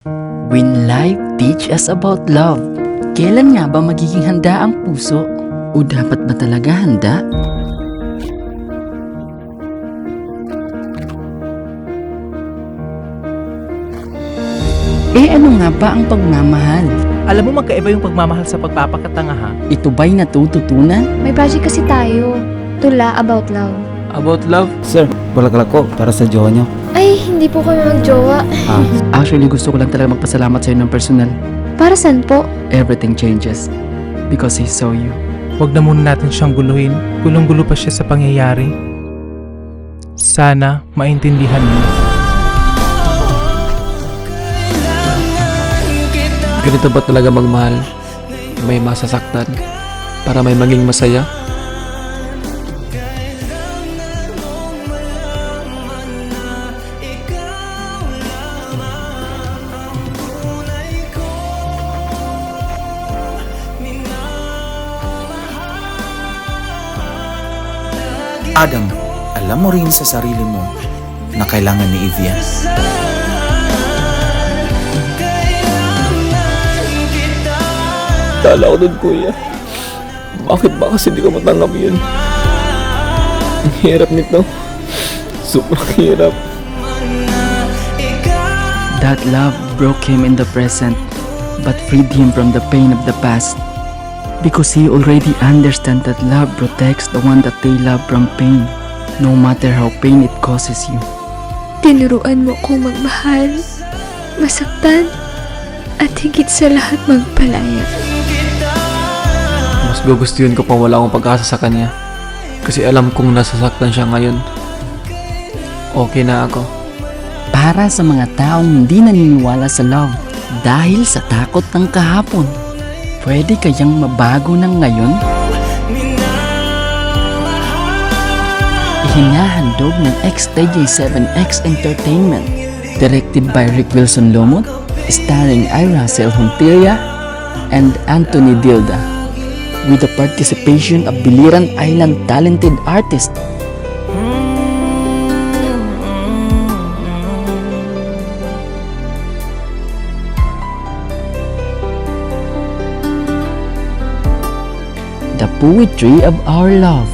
When life teach us about love, kailan nga ba magiging handa ang puso? O dapat ba talaga handa? Ano nga ba ang pagmamahal? Alam mo magkaiba yung pagmamahal sa pagpapakatanga ha? Ito ba'y natututunan? May project kasi tayo. Tula about love. About love? Sir, bulaklak ko para sa jowa niyo. Ay, hindi po kami magjowa. Actually, gusto ko lang talaga magpasalamat sa'yo ng personal. Para saan po? Everything changes because he saw you. Huwag na muna natin siyang guluhin. Gulong-gulo pa siya sa pangyayari. Sana maintindihan mo. Ganito ba talaga magmahal? May masasaktan para may maging masaya? Adam, alam mo rin sa sarili mo na kailangan ni Eve yan. Dala ko dun, kuya. Bakit ba kasi di ko matanggap yun? Ang hirap nito. Sobrang hirap. That love broke him in the present, but freed him from the pain of the past. Because he already understands that love protects the one that they love from pain, no matter how pain it causes you. Tinuruan mo kong magmahal, masaktan, at higit sa lahat magpalaya. Mas gugustuhin ko pa wala akong pag-asa sa kanya. Kasi alam kong nasasaktan siya ngayon. Okay na ako. Para sa mga taong hindi naniniwala sa love dahil sa takot ng kahapon, pwede kayang mabago ng ngayon? Ihinahandog ng XTJ7X Entertainment, directed by Rick Wilson Lomot, starring Ira Hontilia and Anthony Dilda, with the participation of Biliran Island talented artists. The poetry of our love.